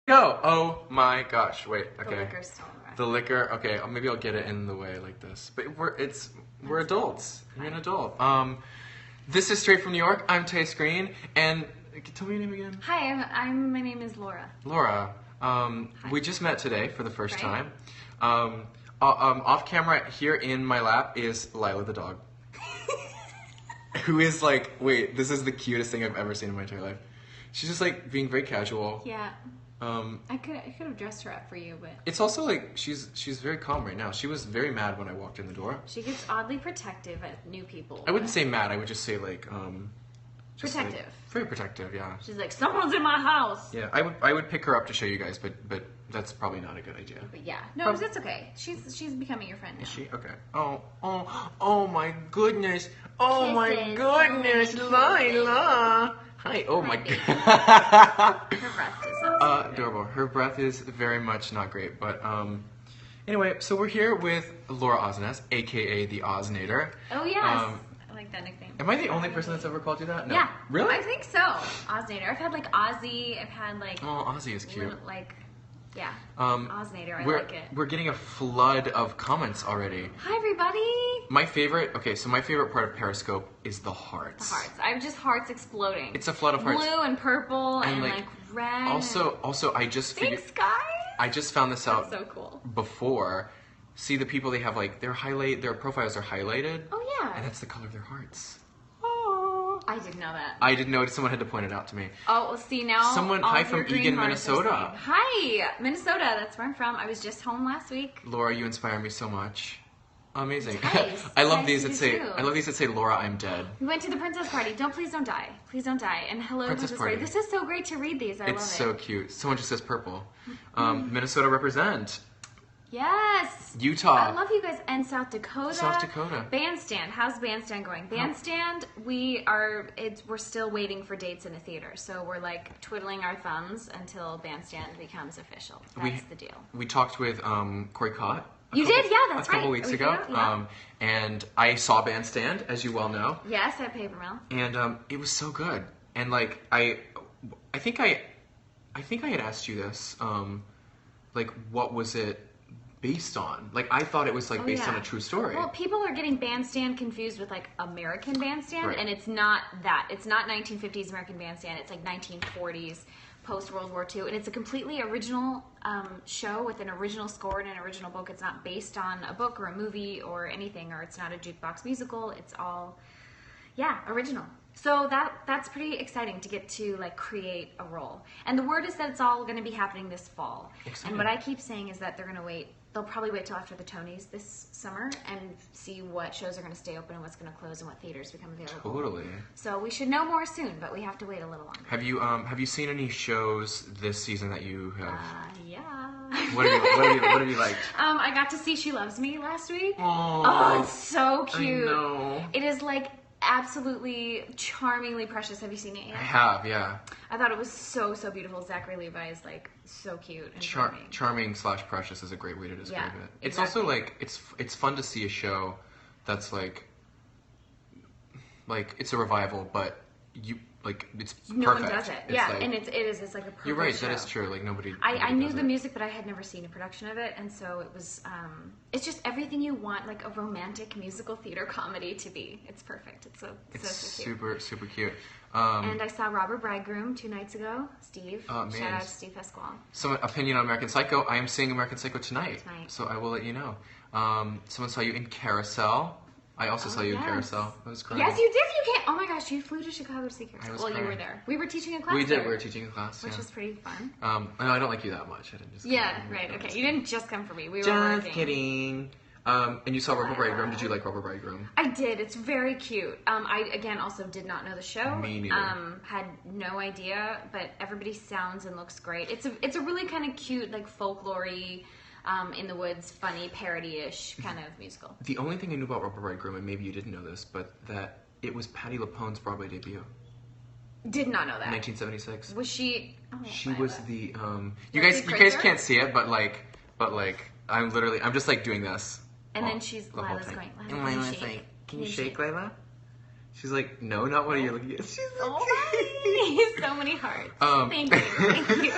Go! Oh my gosh! Wait. Okay. The liquor's still in The liquor. Okay. Maybe I'll get it in the way like this. But we're adults. You're an adult. This is Straight from New York. I'm Tyce Green, and tell me your name again. Hi, my name is Laura. Laura. We just met today for the first time. Off camera here in my lap is Lila the dog, who is like, wait, this is the cutest thing I've ever seen in my entire life. She's just like being very casual. Yeah. I could have dressed her up for you, but it's also like she's very calm right now. She was very mad when I walked in the door. She gets oddly protective at new people. I wouldn't say mad. I would just say like protective. Like, very protective, yeah. She's like, someone's in my house. Yeah, I would pick her up to show you guys, but that's probably not a good idea. But yeah, no, it's okay. She's becoming your friend now. Is she? Okay. Oh my goodness. Oh my goodness, Lila. Hi. Oh my god. Her breath is not adorable. Her breath is very much not great, but anyway, so we're here with Laura Osnes, aka the Osnator. Oh yes. I like that nickname. Am I the only person that's ever called you that? No. Yeah. Really? I think so. Osnator. I've had like Ozzy. I've had like. Oh, Ozzy is cute. Yeah. Osnator. I like it. We're getting a flood of comments already. Hi everybody. My favorite part of Periscope is the hearts. The hearts. I'm just hearts exploding. It's a flood of hearts. Blue and purple and like red. Also, I just figured. Thanks, guys. I just found this out. That's so cool. Before. See, the people they have like their profiles are highlighted. Oh yeah. And that's the color of their hearts. I didn't know that. I didn't know. Someone had to point it out to me. Oh, well, see now. Hi from Eagan, Minnesota. Hi, Minnesota. That's where I'm from. I was just home last week. Laura, you inspire me so much. Amazing. Nice. I love nice these that say. too. I love these that say, "Laura, I'm dead." We went to the princess party. Please don't die. Please don't die. And hello, princess party. This is so great to read these. I love it. It's so cute. Someone just says purple. Minnesota represent. Yes. Utah. I love you guys. And South Dakota. South Dakota. Bandstand. How's Bandstand going? Bandstand, we're still waiting for dates in a theater. So we're like twiddling our thumbs until Bandstand becomes official. That's the deal. We talked with Corey Cott. You did? Yeah, that's right. A couple weeks ago. Yeah. And I saw Bandstand, as you well know. Yes, at Paper Mill. And it was so good. And like I think I had asked you this. Like, what was it based on? Like, I thought it was like based on a true story. Well, people are getting Bandstand confused with like American Bandstand, and it's not that. It's not 1950s American Bandstand. It's like 1940s post World War II, and it's a completely original show with an original score and an original book. It's not based on a book or a movie or anything, or it's not a jukebox musical. It's all original. So that's pretty exciting to get to like create a role. And the word is that it's all going to be happening this fall. Exciting. And what I keep saying is that they're going to wait. They'll probably wait till after the Tonys this summer and see what shows are going to stay open and what's going to close and what theaters become available. Totally. So we should know more soon, but we have to wait a little longer. Have you seen any shows this season that you have? Yeah. What have you liked? I got to see She Loves Me last week. Aww. Oh, it's so cute. I know. It is like absolutely charmingly precious. Have you seen it yet? I have, yeah. I thought it was so beautiful. Zachary Levi is like so cute and charming / precious is a great way to describe it. It's exactly. also like it's fun to see a show that's like it's a revival, but it's perfect. No one does it. It's and it's like a perfect You're right. show. That is true. Like nobody I knew does the it. music, but I had never seen a production of it, and so it was. It's just everything you want, like a romantic musical theater comedy to be. It's perfect. It's so cute. super cute. And I saw Robert Bridegroom 2 nights ago. Steve. Oh, Shout out to Steve Pasquale. Some opinion on American Psycho. I am seeing American Psycho tonight. So I will let you know. Someone saw you in Carousel. I also saw you in Carousel. I was crying. Yes, you did. You can't. Oh my gosh, you flew to Chicago to see Carousel. I was Well, crying. you were there. We were teaching a class. We did. We were teaching a class, which was pretty fun. I don't like you that much. I didn't just. Right. Okay, you didn't just come for me. We were just working. kidding. And you saw Rubber Bridegroom. Did you like Rubber Bridegroom? I did. It's very cute. I again also did not know the show. Me neither. Had no idea, but everybody sounds and looks great. It's a really kind of cute, like folklory, in the woods, funny parody-ish kind of musical. The only thing I knew about Rubber Bridegroom, and maybe you didn't know this, but that it was Patti LuPone's Broadway debut. Did not know that. 1976. Was she? Oh, she was the. You guys can't see it, but I'm just like doing this. And then Lila's going. Lila's like, can you shake, Lila? She's like, no, not what are you looking at. She's like, so many hearts. Thank you.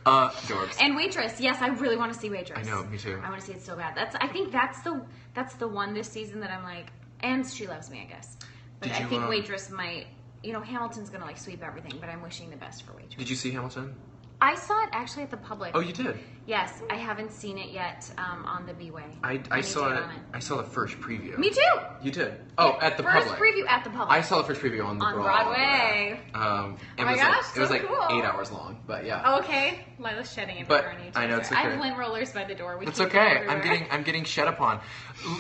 Dorks. And Waitress. Yes, I really want to see Waitress. I know, me too. I want to see it so bad. I think that's the one this season that I'm like, and She Loves Me, I guess. But I think Waitress might, Hamilton's going to like sweep everything, but I'm wishing the best for Waitress. Did you see Hamilton? I saw it actually at the Public. Oh, you did? Yes, I haven't seen it yet on the B-Way. I saw it. I saw the first preview. Me too. You did? Oh, at the Public. First preview at the Public. I saw the first preview on Broadway. Oh my gosh, it was so like cool. 8 hours long, but yeah. Oh, okay, Lila's shedding it on YouTube. I know, it's okay. I have lint rollers by the door. It's okay. I'm getting shed upon.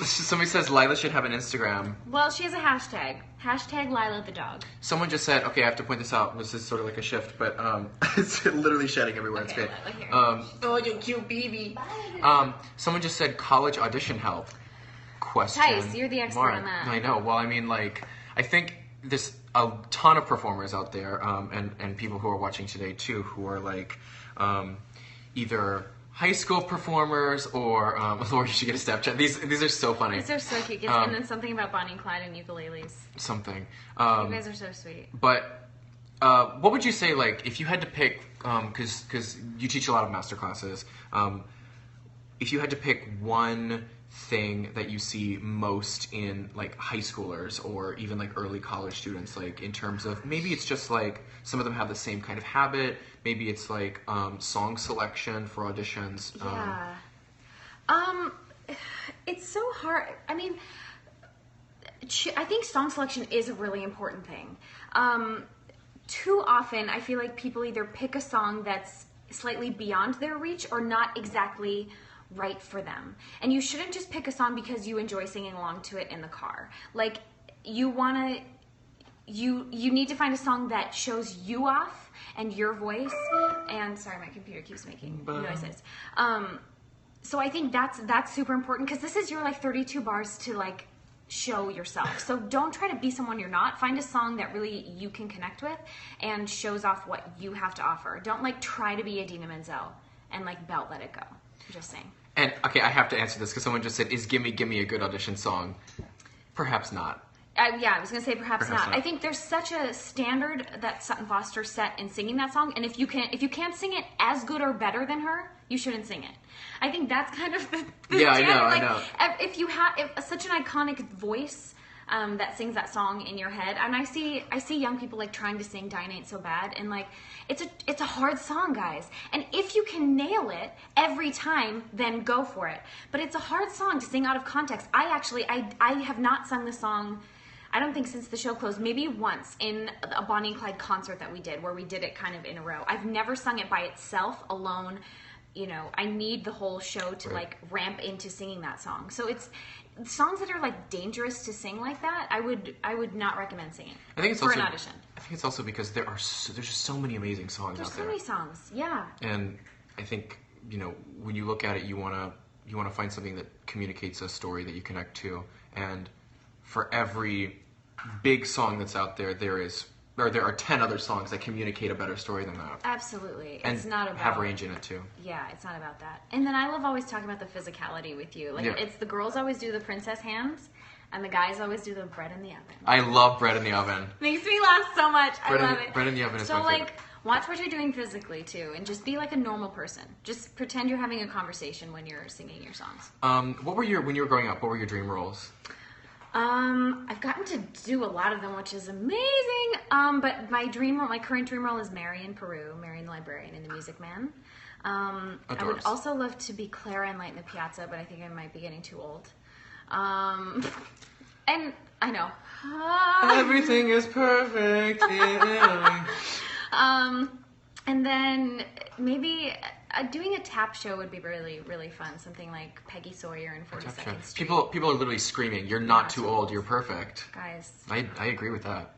Somebody says Lila should have an Instagram. Well, she has a hashtag. Hashtag Lila the dog. Someone just said, okay, I have to point this out. This is sort of like a shift, but it's literally shedding everywhere. Okay, it's great. oh, you cute baby. Someone just said college audition help. Question. Tyce, you're the expert on that. I know. Well, I mean, like, I think there's a ton of performers out there, and people who are watching today too, who are like either high school performers or Lord, you should get a Snapchat. These are so funny. These are so cute. And then something about Bonnie and Clyde and ukuleles. Something. You guys are so sweet. But what would you say, like, if you had to pick, because you teach a lot of master classes, if you had to pick one thing that you see most in like high schoolers or even like early college students, like in terms of maybe it's just like some of them have the same kind of habit, maybe it's like song selection for auditions. Yeah. It's so hard. I mean, I think song selection is a really important thing. Too often I feel like people either pick a song that's slightly beyond their reach or not exactly right for them. And you shouldn't just pick a song because you enjoy singing along to it in the car. Like, you need to find a song that shows you off and your voice. And sorry, my computer keeps making noises. So I think that's super important because this is your like 32 bars to like show yourself. So don't try to be someone you're not. Find a song that really you can connect with and shows off what you have to offer. Don't like try to be Idina Menzel and like belt Let It Go. I'm just saying. And okay, I have to answer this because someone just said, "Is Gimme Gimme a good audition song?" Perhaps not. Yeah, I was going to say perhaps not. I think there's such a standard that Sutton Foster set in singing that song, and if you can't sing it as good or better than her, you shouldn't sing it. I think that's kind of the yeah, standard. I know. If you have such an iconic voice that sings that song in your head, and I see young people like trying to sing "Dying Ain't So Bad," and like it's a hard song, guys. And if you can nail it every time, then go for it. But it's a hard song to sing out of context. I have not sung the song, I don't think since the show closed, maybe once in a Bonnie and Clyde concert that we did, where we did it kind of in a row. I've never sung it by itself, alone. I need the whole show to like ramp into singing that song. So it's songs that are like dangerous to sing like that. I would not recommend singing. I think it's for also an audition. I think it's also because there's just so many amazing songs There's out so there. many songs, yeah. And I think when you look at it, you wanna find something that communicates a story that you connect to. And for every big song that's out there, there are 10 other songs that communicate a better story than that. Absolutely. And it's not about have range in it too. Yeah, it's not about that. And then I love always talking about the physicality with you. Like it's the girls always do the princess hands and the guys always do the bread in the oven. I love bread in the oven. Makes me laugh so much. I love it. Bread in the oven is so my favorite. watch what you're doing physically too and just be like a normal person. Just pretend you're having a conversation when you're singing your songs. When you were growing up, what were your dream roles? I've gotten to do a lot of them, which is amazing. But my current dream role is Mary in Peru, Mary the Librarian in The Music Man. I would also love to be Clara in Light in the Piazza, but I think I might be getting too old. And I know. Everything is perfect. Yeah. And then maybe doing a tap show would be really, really fun. Something like Peggy Sawyer in 42nd Street. People are literally screaming, "You're not too old. You're perfect." Guys. I agree with that.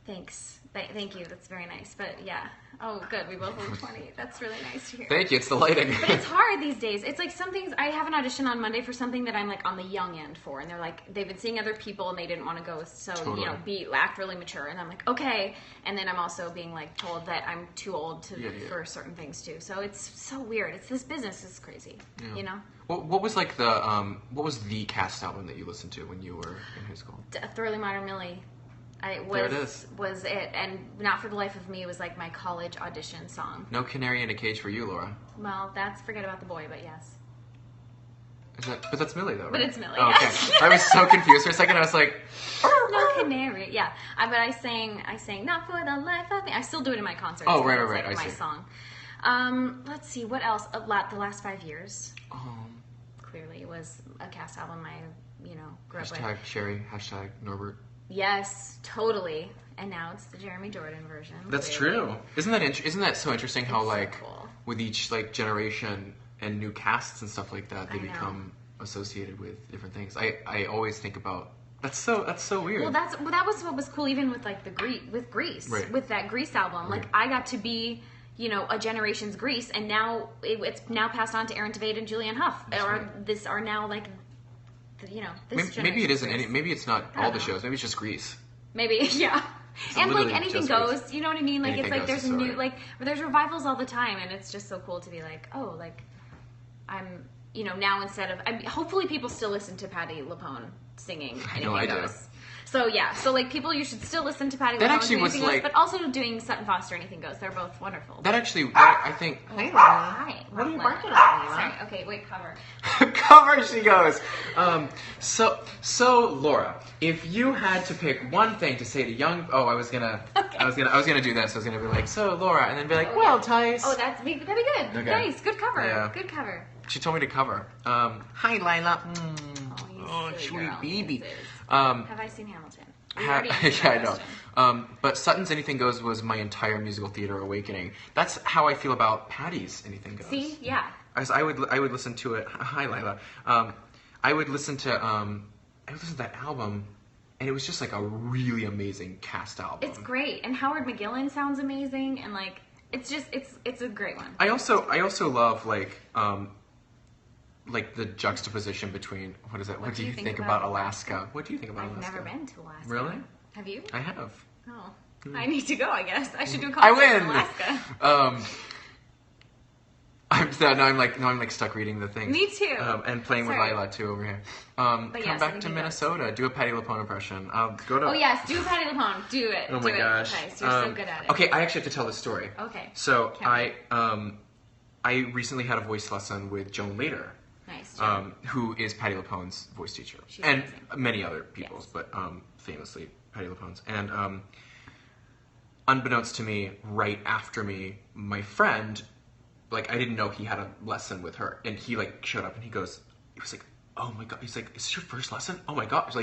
Thanks. Thank you. That's very nice. But yeah. Oh, good. We both look 20. That's really nice to hear. Thank you. It's the lighting. But it's hard these days. It's like some things. I have an audition on Monday for something that I'm like on the young end for, and they're like they've been seeing other people and they didn't want to go, so totally. Act really mature. And I'm like okay. And then I'm also being like told that I'm too old for certain things too. So it's so weird. It's this business is crazy. Yeah. What was like what was the cast album that you listened to when you were in high school? Thoroughly Modern Millie. There it is. Was it, and Not for the Life of Me was like my college audition song. No canary in a cage for you, Laura. Well, that's Forget About the Boy, but yes. But that's Millie, though, right? But it's Millie. Oh, okay. I was so confused for a second. I was like, no canary. Yeah, but I sang Not for the Life of Me. I still do it in my concerts. Oh, right. It's like I my see. song. Let's see what else. The last 5 years. um, Clearly was a cast album I grew up with. hashtag Sherry, hashtag Norbert. Yes, totally. And now it's the Jeremy Jordan version. That's clearly. true. Isn't that so interesting how It's so like cool. with each like generation and new casts and stuff like that, they I know. become associated with different things. I always think about that's so weird. Well, that was what was cool, even with like Grease, Right. with that Grease album. Like I got to be, a generation's Grease, and now it's now passed on to Aaron Tveit and Julianne Hough, are now like, this maybe it isn't Grease. maybe it's not I all don't the know. shows. Maybe it's just Grease. Maybe, yeah. And like literally anything just goes, Grease. you know what I mean? Like Anything it's like goes, there's a new sorry. like there's revivals all the time, and it's just so cool to be like, oh, like I'm now instead of hopefully people still listen to Patti LuPone singing Anything know I do. Goes. So yeah, so like people, you should still listen to Patti That LuPone actually doing was, Anything like- Goes, but also doing Sutton Foster Anything Goes. They're both wonderful. I think Hey, Laura. Hi. What are you What? barking at, Laura? Sorry. Okay, wait. Cover. cover she goes. So Laura, if you had to pick one thing to say to young I was gonna do this. I was gonna be like, so Laura, and then be like, Oh, well, yeah. Tyce. Oh, that'd be good. Okay. Nice. Good cover. Yeah. Good cover. She told me to cover. Hi, Lila. Oh, you silly sweet girl. baby. This is- Um, Have I seen Hamilton? We already answered yeah, I that know. question. But Sutton's Anything Goes was my entire musical theater awakening. That's how I feel about Patty's Anything Goes. See, yeah. As I would listen to it. Hi, Lila. I would listen to that album, and it was just like a really amazing cast album. It's great, and Howard McGillen sounds amazing, and like it's a great one. I also love like the juxtaposition between what is it? What do you think about Alaska? What do you think about I've Alaska? never been to Alaska. Really? Have you? I have. Oh, I need to go. I guess I should do a I concert in win. Alaska. I'm like stuck reading the things. Me too. And playing Sorry. with Lila too over here. Come yes, back Anything to Goes. Minnesota. Do a Patti LuPone impression. Go to. Oh yes, do Patti LuPone. Do it. Oh do my it. gosh. Nice. You're so good at it. Okay, I actually have to tell this story. Okay. So Can't I recently had a voice lesson with Joan Lader. Nice. Who is Patti LuPone's voice teacher, She's and amazing. many other people's, Yes. but famously Patti LuPone's. And unbeknownst to me, right after me, my friend, like I didn't know he had a lesson with her, and he like showed up and he was like, oh my god, he's like, is this your first lesson? Oh my god, he's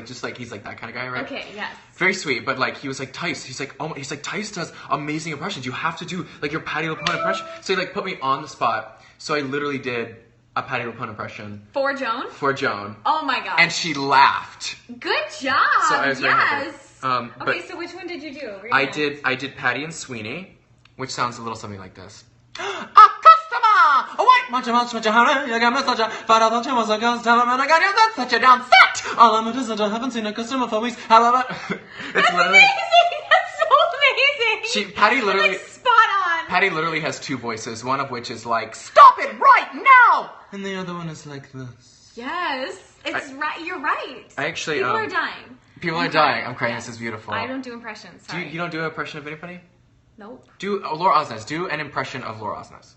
like that kind of guy, right? Okay. Yes. Very sweet, but like he was like Tyce. He's like Tyce does amazing impressions. You have to do like your Patti LuPone impression. So he like put me on the spot. So I literally did a Patti LuPone impression For Joan. for Joan, Oh my god. and she laughed. Good job. So I was very happy. yes. But Okay, so which one did you do? I did Patty and Sweeney, which sounds a little something like this. A customer! Oh wait! Much honey, you got me such a but I thought you was a ghost, tell him and I got you that such a down set! All I'm a is that I haven't seen a customer for weeks. It's That's literally amazing. That's so amazing. Patty literally Like, spot on. Patty literally has two voices, one of which is like, stop it right now! And the other one is like this. Yes, it's right. You're right. I actually, People are dying. People are dying. I'm crying. This is beautiful. I don't do impressions. Sorry. You don't do an impression of anybody? Nope. Do Laura Osnes. Do an impression of Laura Osnes.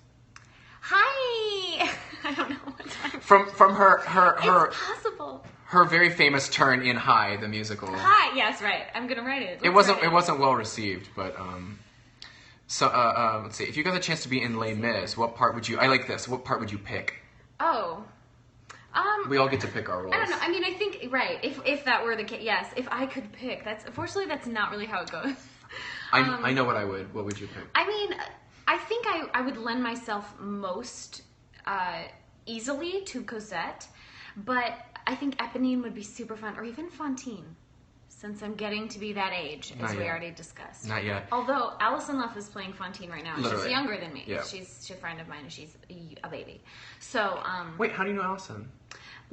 Hi. I don't know what time. From her It's possible. her very famous turn in Hi, the musical. Hi. Yes, right. I'm gonna write it. It wasn't well received, but so let's see. If you got the chance to be in Les Mis, what part would you? I like this. What part would you pick? Oh. We all get to pick our roles. I don't know. I mean, I think right. If that were the case, yes. If I could pick, unfortunately that's not really how it goes. I know what I would. What would you pick? I mean, I think I would lend myself most easily to Cosette, but I think Eponine would be super fun, or even Fantine, since I'm getting to be that age, as Not we yet. already discussed. Not yet. Although Alison Luff is playing Fantine right now, and she's Literally. younger than me. Yeah. She's a friend of mine, and she's a baby. So, Wait, how do you know Allison?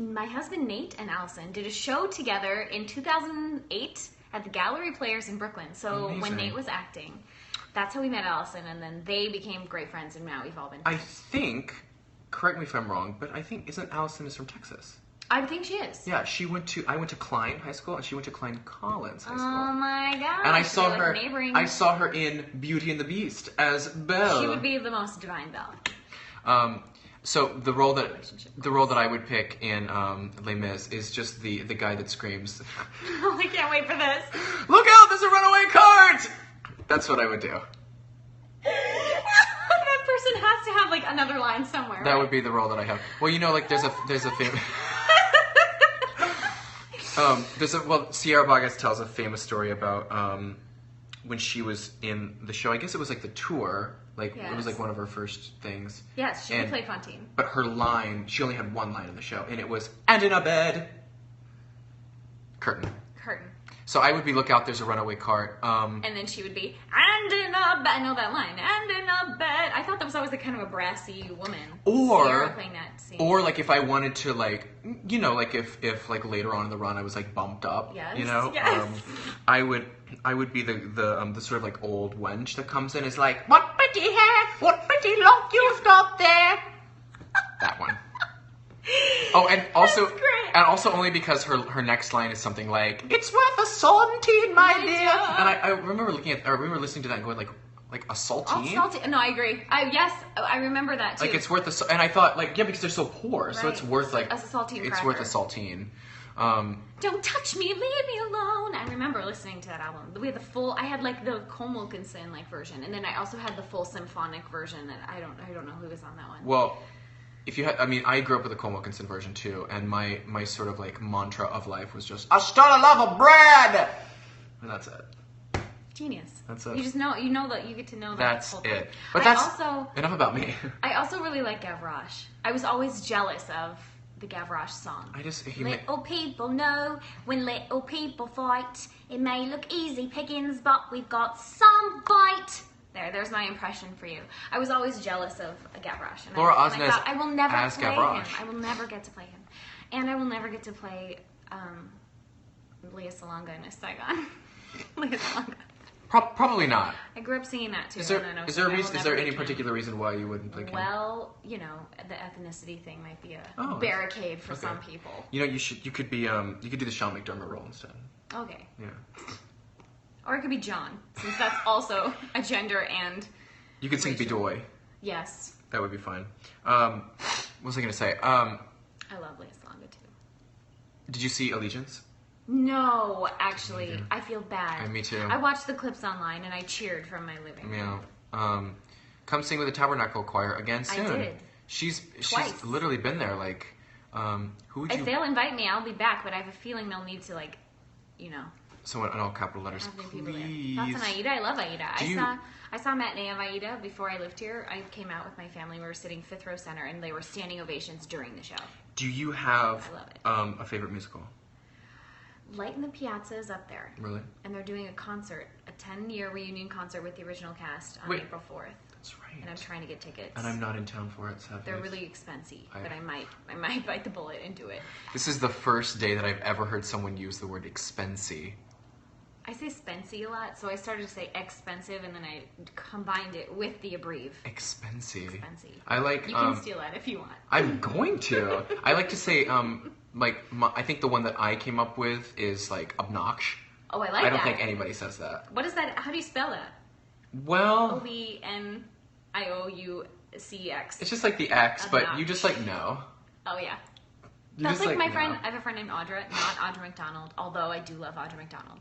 my husband Nate and Allison did a show together in 2008 at the Gallery Players in Brooklyn. So Amazing. when Nate was acting, that's how we met Allison, and then they became great friends, and now we've all been I think. Correct me if I'm wrong, but I think isn't Allison is from Texas? I think she is. Yeah, I went to Klein High School, and she went to Klein Collins High School. Oh my god! And I saw her. Neighboring. I saw her in Beauty and the Beast as Belle. She would be the most divine Belle. So the role that I would pick in Les Mis is just the guy that screams. Oh, I can't wait for this. Look out! There's a runaway cart. That's what I would do. That person has to have like another line somewhere. That right? would be the role that I have. Well, you know, like there's a famous. Sierra Boggess tells a famous story about when she was in the show. I guess it was like the tour. Like it was like one of her first things. Yes, she would play Fantine. But her line, she only had one line in the show, and it was "and in a bed." Curtain. So I would be look out, there's a runaway cart. And then she would be, and in a bed. I know that line. And in a bed. I thought that was always like kind of a brassy woman. Sierra playing that scene. Or like if I wanted to like, you know, like if like later on in the run I was like bumped up, yes, you know, yes. I would be the sort of like old wench that comes in and is like, what pretty hair, what pretty lock you've got there. That one. Oh, and also only because her next line is something like, "It's worth a saltine, my dear." And I remember listening to that and going like a saltine. No, I agree. I remember that too. Like it's worth and I thought like because they're so poor, so it's worth like a saltine. It's worth a saltine. Don't touch me, leave me alone. I remember listening to that album. We had I had like the Cole Wilkinson like version, and then I also had the full symphonic version. And I don't know who was on that one. Well. I grew up with the Cole Wilkinson version too, and my sort of like mantra of life was just, I still love a bread! And that's it. Genius. That's it. You just know, that you get to know that. That's whole it. thing. But enough about me. I also really like Gavroche. I was always jealous of the Gavroche song. Little people know when little people fight. It may look easy pickings, but we've got some bite. There's my impression for you. I was always jealous of Gavroche. And Laura Osnes I thought, I will never as play Gavroche. him. I will never get to play him. And I will never get to play Leah Salonga in a Saigon. Leah Salonga. Probably not. I grew up singing that too. Is there any particular reason why you wouldn't play him? Well, you know, the ethnicity thing might be a barricade for some people. You know, you could do the Sean McDermott role instead. Okay. Yeah. Or it could be John, since that's also a gender and you could sing Bidoy. Yes. That would be fine. What was I going to say? I love Leah Salonga too. Did you see Allegiance? No, actually. I feel bad. Me too. I watched the clips online and I cheered from my living room. Yeah. Come sing with the Tabernacle Choir again soon. I did. She's Twice. literally been there. Like, who would you... If they'll invite me, I'll be back, but I have a feeling they'll need to, like, you know... Someone in all capital letters, please. That's an Aida. I love Aida. I saw a matinee of Aida before I lived here. I came out with my family. We were sitting 5th row center, and they were standing ovations during the show. Do you have I love it. A favorite musical? Light in the Piazza is up there. Really? And they're doing a concert, a 10-year reunion concert with the original cast on April 4th. That's right. And I'm trying to get tickets. And I'm not in town for it, sadly. They're really expensive, but I might bite the bullet and do it. This is the first day that I've ever heard someone use the word expensive. I say spency a lot, so I started to say expensive, and then I combined it with the abbrev. Expensive. I like. You can steal that if you want. I'm going to. I like to say, I think the one that I came up with is like obnox. Oh, I like that. I don't think anybody says that. What is that? How do you spell that? Well, OBNIOUCX. It's just like the X, but you just like know. Oh yeah. That's like my friend. I have a friend named Audra, not Audra McDonald, although I do love Audra McDonald.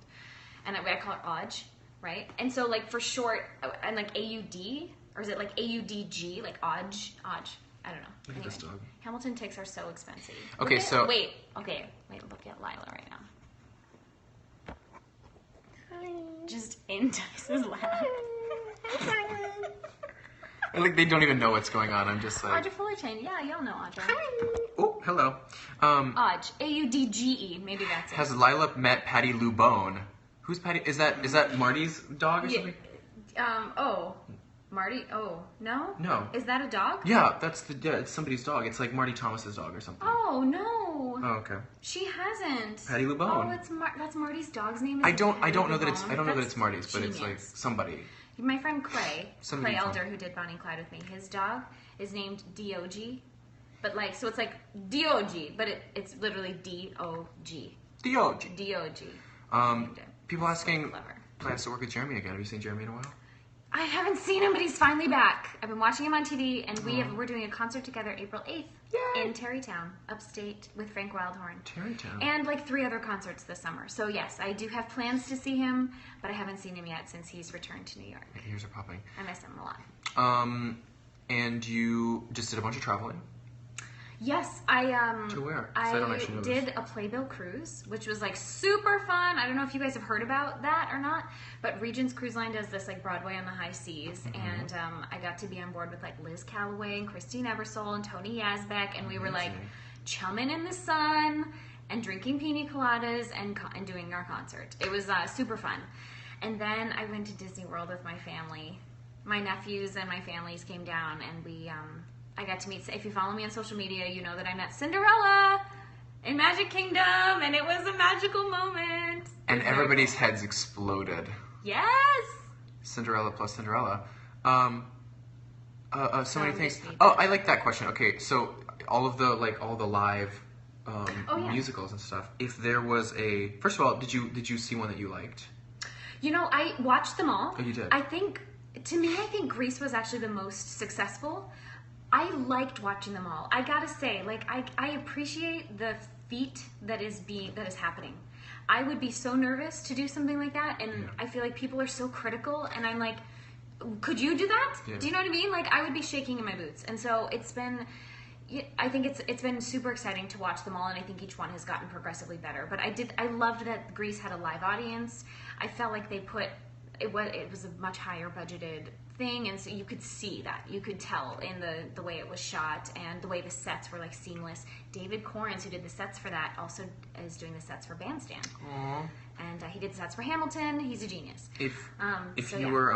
And I call her Audge, right? And so, like, for short, and like AUD, or is it like AUDG, like Audge? I don't know. Look at this dog. Hamilton ticks are so expensive. Okay, Wait, look at Lila right now. Hi. Just in Tyce's lap. Like, they don't even know what's going on. I'm just like... Audra Fullerton. Yeah, y'all know Audra. Oh, hello. Audge. AUDGE. Maybe that's it. Has Lila met Patty Lou Bone? Who's Patty? Is that Marty's dog or something? Marty. Oh, no. No. Is that a dog? Yeah, it's somebody's dog. It's like Marty Thomas's dog or something. Oh no. Oh, okay. She hasn't. Patty Lou Bone. Oh, that's Marty's dog's name. I don't know that it's Marty's, but genius. It's like somebody. My friend Clay Elder, who did Bonnie and Clyde with me, his dog is named DOG. But like, so it's like D-O-G, but it's literally D-O-G. D-O-G. D-O-G. People asking So clever. plans to work with Jeremy again. Have you seen Jeremy in a while? I haven't seen him, but he's finally back. I've been watching him on TV, and we're doing a concert together April 8th in Tarrytown, upstate, with Frank Wildhorn. Tarrytown. And like 3 other concerts this summer. So yes, I do have plans to see him, but I haven't seen him yet since he's returned to New York. Okay, ears are popping. I miss him a lot. And you just did a bunch of traveling? Yes, To where? 'Cause I don't actually know did this. a Playbill cruise, which was like super fun. I don't know if you guys have heard about that or not, but Regent's Cruise Line does this like Broadway on the high seas, and I got to be on board with like Liz Calloway and Christine Ebersole and Tony Yazbek, and we were like chumming in the sun and drinking pina coladas and doing our concert. It was super fun. And then I went to Disney World with my family. My nephews and my families came down, and I got to meet, if you follow me on social media, you know that I met Cinderella in Magic Kingdom, and it was a magical moment. And everybody's heads exploded. Yes! Cinderella plus Cinderella. So many things. Disney. Oh, I like that question. Okay, so all the live musicals and stuff. If there was first of all, did you see one that you liked? You know, I watched them all. Oh, you did? I think Grease was actually the most successful. I liked watching them all. I gotta say, like, I appreciate the feat that is happening. I would be so nervous to do something like that, and I feel like people are so critical, and I'm like, could you do that? Yeah. Do you know what I mean? Like, I would be shaking in my boots. And so I think it's been super exciting to watch them all, and I think each one has gotten progressively better. But I loved that Grease had a live audience. I felt like they put it was a much higher budgeted thing, and so you could see that, you could tell in the way it was shot and the way the sets were like seamless. David Corrins, who did the sets for that, also is doing the sets for Bandstand. Aww. And he did the sets for Hamilton. He's a genius. If Laura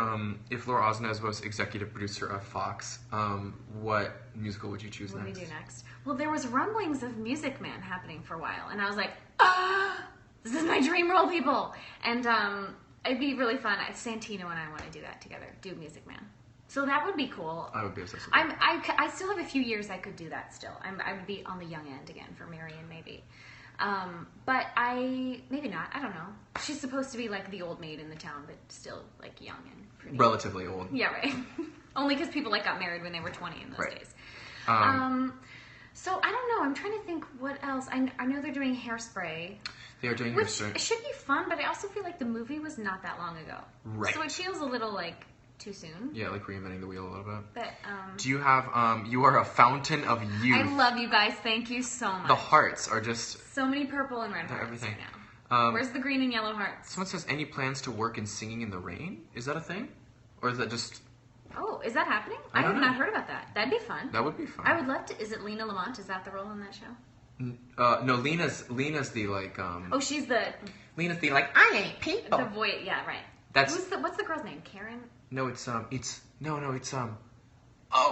Osnes was executive producer of Fox, what musical would you choose What do next? we do next? Well, there was rumblings of Music Man happening for a while, and I was like, this is my dream role, people. And it'd be really fun. Santino and I want to do that together, do Music Man. So that would be cool. I would be obsessed with that. I still have a few years I could do that still. I would be on the young end again for Marion, maybe. But maybe not. I don't know. She's supposed to be like the old maid in the town, but still like young and pretty. Relatively old. Yeah, right. Only because people like got married when they were 20 in those days. So I don't know. I'm trying to think what else. I know they're doing Hairspray. They are doing Which Hairspray. should be fun, but I also feel like the movie was not that long ago. Right. So it feels a little like too soon. Yeah, like reinventing the wheel a little bit. But Do you have you are a fountain of youth. I love you guys. Thank you so much. The hearts are just So many purple and red hearts everything. right now. Where's the green and yellow hearts? Someone says, any plans to work in singing in the rain? Is that a thing? Or is that just... Oh, is that happening? I I don't have know. not heard about that. That'd be fun. That would be fun. I would love to. Is it Lena Lamont? Is that the role in that show? No, Lena's the like... Oh, she's the Lena's the like, I ain't people. voice. Yeah, right. That's... What's the girl's name? Karen? No, it's oh,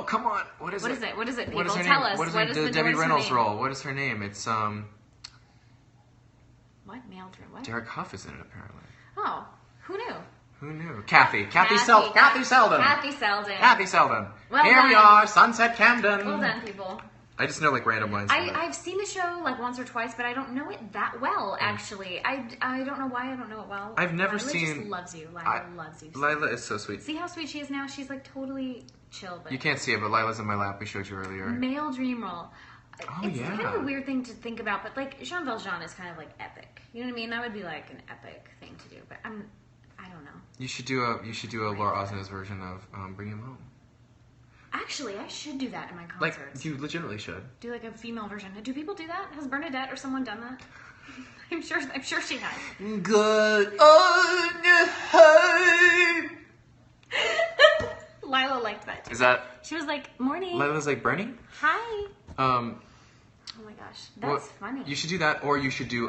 come on. What is it? What is it? People, What is her tell name? us. What is What the is Debbie her Reynolds name? role? What is her name? It's What? Mildred? What? Derek Huff is in it apparently. Oh, who knew? Who knew? Kathy Kathy Seldon. Kathy Seldon. Kathy Seldon. Well Here we done. are, Sunset Camden. Well done, people. I just know like random lines. from it. I've seen the show like once or twice, but I don't know it that well. Actually, I don't know why I don't know it well. I've never Lila seen. just loves you. Lila loves you. Lila is so sweet. See how sweet she is now? She's like totally chill. But You can't see it, but Lila's in my lap. We showed you earlier. male dream role. Oh, It's yeah. kind of a weird thing to think about, but like Jean Valjean is kind of like epic. You know what I mean? That would be like an epic thing to do. But I don't know. You should do a Laura Osnes version of Bring Him Home. Actually, I should do that in my Like concerts. you legitimately should. Do like a female version. Do people do that? Has Bernadette or someone done that? I'm sure she has. Good. Lila liked that too. Is that She was like, "Morning, Lila's like Bernie? hi." Um, Oh my gosh, that's funny. You should do that, or you should do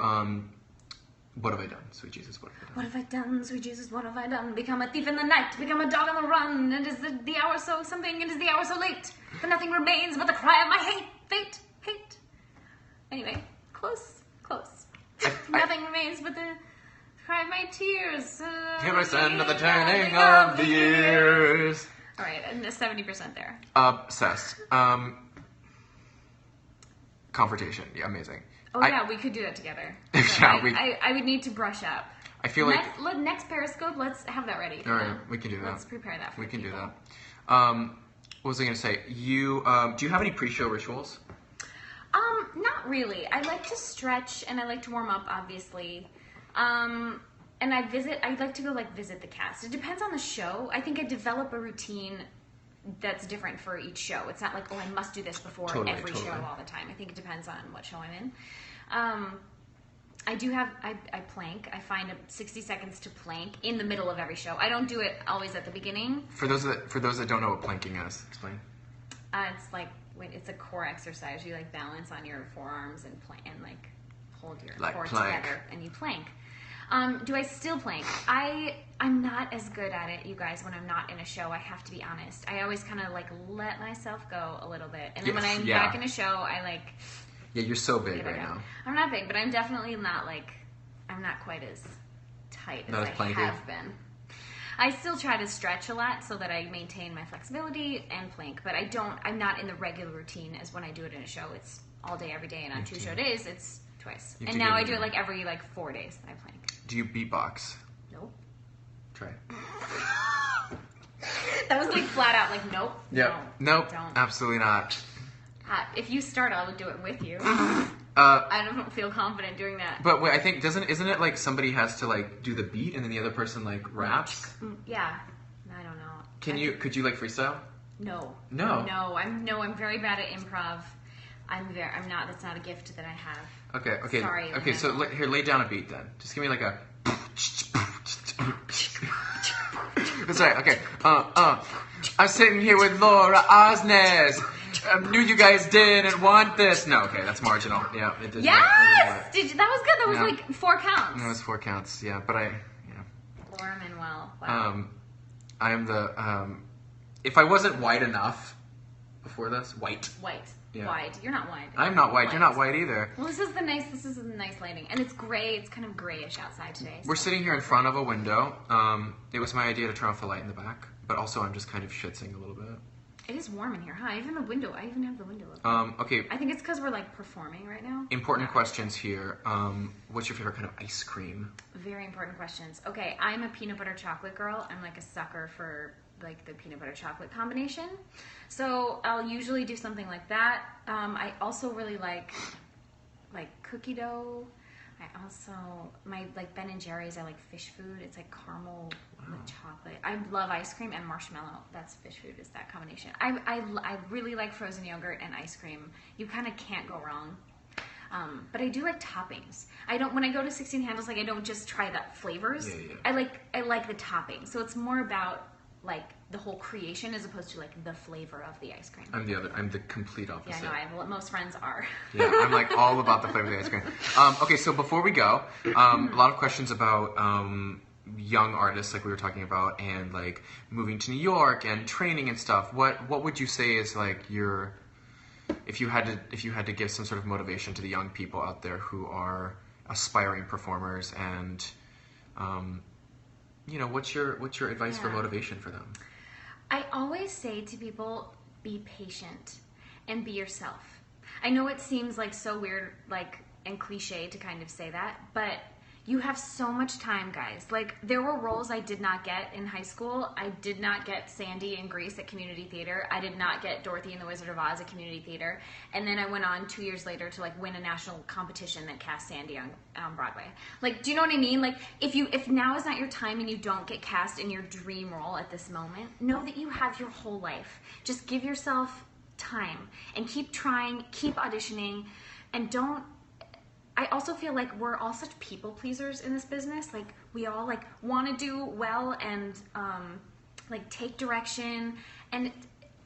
What Have I Done, Sweet Jesus? What Have I Done? What have I done, sweet Jesus? What have I done? Become a thief in the night, become a dog on the run. And is the hour so something? And is the hour so late? But nothing remains but the cry of my hate. Anyway, close. Nothing remains but the cry of my tears. Here I stand at the turning of the years. All right, and 70% there. Obsessed. confrontation. Yeah, amazing. Oh yeah, we could do that together. Yeah, I would need to brush up. I feel like next Periscope, let's have that ready. All right, we can do that. Let's prepare that. For we can people. do that. What was I going to say? You do you have any pre-show rituals? Not really. I like to stretch and I like to warm up, obviously. And I'd like to go visit the cast. It depends on the show. I think I develop a routine that's different for each show. It's not like, oh, I must do this before every show all the time. I think it depends on what show I'm in. I plank. I find 60 seconds to plank in the middle of every show. I don't do it always at the beginning. For those that don't know what planking is, explain. It's like it's a core exercise. You balance on your forearms and hold your core together and you plank. Do I still plank? I'm not as good at it, you guys, when I'm not in a show. I have to be honest. I always kind of let myself go a little bit. And then when I'm back in a show, Yeah, you're so big right now. I'm not big, but I'm definitely not I'm not quite as tight as I have been. I still try to stretch a lot so that I maintain my flexibility and plank, but I'm not in the regular routine as when I do it in a show. It's all day, every day, and on 2 show days, it's twice. And now I do it every 4 days I plank. Do you beatbox? Nope. Try. That was flat out nope. Yep. Nope. Don't. Absolutely not. If you start, I'll do it with you. I don't feel confident doing that. But wait, I think isn't it somebody has to do the beat and then the other person raps? Yeah. I don't know. Could you freestyle? No. No. No. I'm very bad at improv. I'm not. That's not a gift that I have. Okay. Sorry. Okay. So here, lay down a beat then. Just give me a. That's right. Okay. I'm sitting here with Laura Osnes. Knew you guys didn't want this. No, okay, that's marginal. Yeah, it did. Yes, that was good. That was 4 counts. That was 4 counts. Yeah, but Laura Manuel. Wow. I am the. If I wasn't white enough before this, white. Yeah. Wide. You're not wide. I'm not white. You're not white either. Well, this is the nice lighting, and it's gray. It's kind of grayish outside today. We're sitting here in front of a window. It was my idea to turn off the light in the back, but also I'm just kind of schwitzing a little bit. It is warm in here, huh? I even have the window open. Okay. I think it's because we're performing right now. Important questions here. What's your favorite kind of ice cream? Very important questions. Okay, I'm a peanut butter chocolate girl. I'm a sucker for the peanut butter chocolate combination. So I'll usually do something like that. I also really like cookie dough. I also my Ben and Jerry's. I like fish food. It's caramel with chocolate. I love ice cream and marshmallow. That's fish food. Is that combination? I really like frozen yogurt and ice cream. You kind of can't go wrong. But I do like toppings. When I go to 16 Handles, I don't just try the flavors. Yeah. I like the toppings. So it's more about the whole creation as opposed to the flavor of the ice cream. I'm the complete opposite. Yeah, I know. Most friends are. Yeah, I'm all about the flavor of the ice cream. Okay, so before we go, a lot of questions about young artists, we were talking about, and moving to New York and training and stuff. What would you say is your, if you had to give some sort of motivation to the young people out there who are aspiring performers, and what's your advice for motivation for them? I always say to people, be patient and be yourself. I know it seems so weird, and cliche to kind of say that, but you have so much time, guys. There were roles I did not get in high school. I did not get Sandy in Grease at Community Theater. I did not get Dorothy in The Wizard of Oz at Community Theater. And then I went on 2 years later to win a national competition that cast Sandy on Broadway. Do you know what I mean? If now is not your time and you don't get cast in your dream role at this moment, know that you have your whole life. Just give yourself time and keep trying, keep auditioning, and don't. I also feel we're all such people pleasers in this business. We all want to do well and take direction, and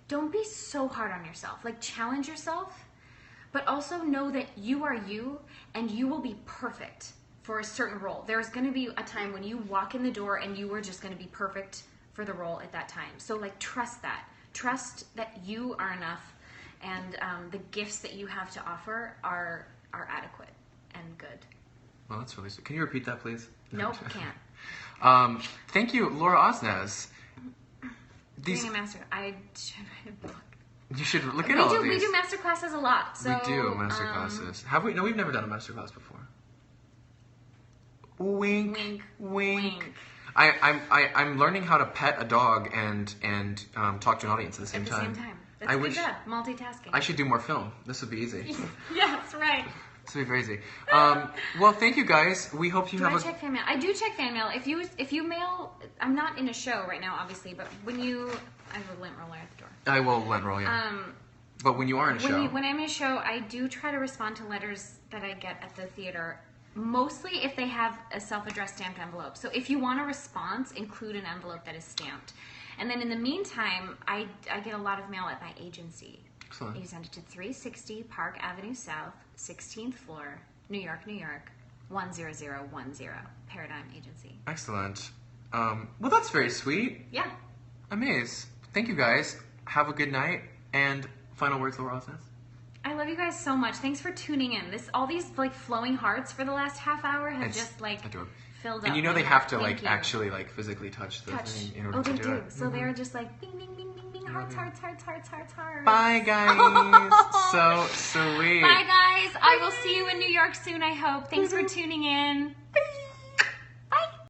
don't be so hard on yourself. Challenge yourself, but also know that you are you and you will be perfect for a certain role. There's going to be a time when you walk in the door and you are just going to be perfect for the role at that time. So trust that. Trust that you are enough, and the gifts that you have to offer are adequate and good. Well, that's really sweet. Can you repeat that, please? Nope, can't. Thank you, Laura Osnes. Being a master, I should write a book. You should look at all of these. We do master classes a lot. So, we do master classes. Have we? No, we've never done a master class before. Wink, wink, wink. I'm learning how to pet a dog and talk to an audience at the same time. That's a good job. Multitasking. I should do more film. This would be easy. Yeah, that's right. This would be very easy. Well, thank you guys. We hope you have I check fan mail? I do check fan mail. If you mail, I'm not in a show right now, obviously, but when you, I have a lint roller at the door. I will lint roll you. But when you are in a show, when I'm in a show, I do try to respond to letters that I get at the theater. Mostly if they have a self-addressed stamped envelope. So if you want a response, include an envelope that is stamped. And then in the meantime, I get a lot of mail at my agency. Excellent. You send it to 360 Park Avenue South, 16th floor, New York, New York, 10010. Paradigm Agency. Excellent. Well, that's very sweet. Yeah. Amazing. Thank you guys. Have a good night. And final words, Laura Osnes. I love you guys so much. Thanks for tuning in. All these like flowing hearts for the last half hour have just like filled up. And you know they have to like actually like physically touch the thing in order to do it. So they're just like bing, bing, bing, bing, bing, hearts, hearts, hearts, hearts, hearts, hearts. Bye guys. So sweet. Bye guys. I will see you in New York soon, I hope. Thanks for tuning in. Bye.